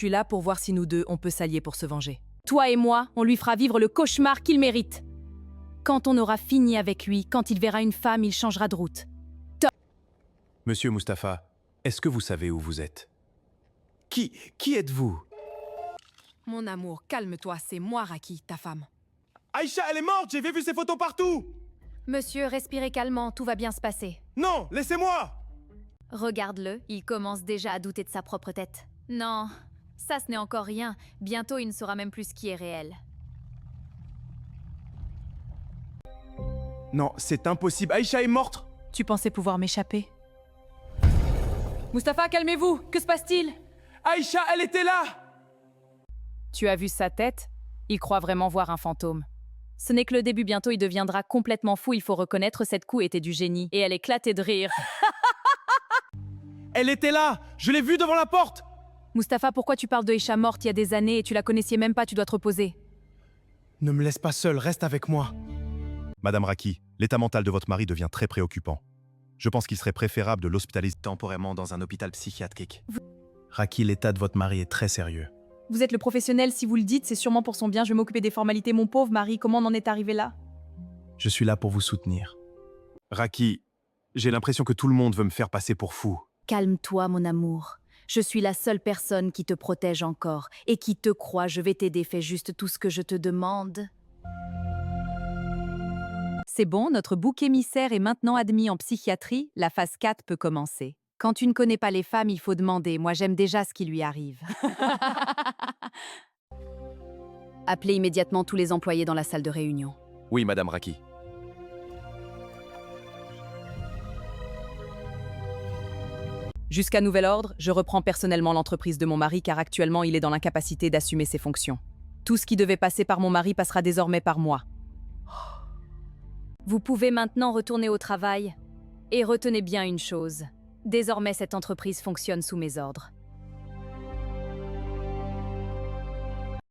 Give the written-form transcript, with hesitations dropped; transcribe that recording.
Je suis là pour voir si nous deux, on peut s'allier pour se venger. Toi et moi, on lui fera vivre le cauchemar qu'il mérite. Quand on aura fini avec lui, quand il verra une femme, il changera de route. Monsieur Mustapha, est-ce que vous savez où vous êtes? Qui êtes-vous? Mon amour, calme-toi, c'est moi, Raki, ta femme. Aïcha, elle est morte, j'ai vu ses photos partout. Monsieur, respirez calmement, tout va bien se passer. Non, laissez-moi. Regarde-le, il commence déjà à douter de sa propre tête. Non, ça ce n'est encore rien. Bientôt il ne saura même plus ce qui est réel. Non, c'est impossible, Aïcha est morte. Tu pensais pouvoir m'échapper? Mustapha, calmez-vous. Que se passe-t-il? Aïcha, elle était là. Tu as vu sa tête? Il croit vraiment voir un fantôme. Ce n'est que le début, bientôt il deviendra complètement fou, il faut reconnaître, cette coup était du génie. Et elle éclatait de rire. Elle était là, je l'ai vue devant la porte. Mustapha, pourquoi tu parles de Aïcha morte il y a des années et tu la connaissais même pas, tu dois te reposer. Ne me laisse pas seul, reste avec moi. Madame Raki, l'état mental de votre mari devient très préoccupant. Je pense qu'il serait préférable de l'hospitaliser temporairement dans un hôpital psychiatrique. Raki, l'état de votre mari est très sérieux. Vous êtes le professionnel, si vous le dites, c'est sûrement pour son bien, je vais m'occuper des formalités. Mon pauvre mari, comment on en est arrivé là? Je suis là pour vous soutenir. Raki, j'ai l'impression que tout le monde veut me faire passer pour fou. Calme-toi, mon amour. Je suis la seule personne qui te protège encore et qui te croit. Je vais t'aider, fais juste tout ce que je te demande. C'est bon, notre bouc émissaire est maintenant admis en psychiatrie, la phase 4 peut commencer. Quand tu ne connais pas les femmes, il faut demander, moi j'aime déjà ce qui lui arrive. Appelez immédiatement tous les employés dans la salle de réunion. Oui, Madame Raki. Jusqu'à nouvel ordre, je reprends personnellement l'entreprise de mon mari car actuellement il est dans l'incapacité d'assumer ses fonctions. Tout ce qui devait passer par mon mari passera désormais par moi. Vous pouvez maintenant retourner au travail. Et retenez bien une chose. Désormais, cette entreprise fonctionne sous mes ordres.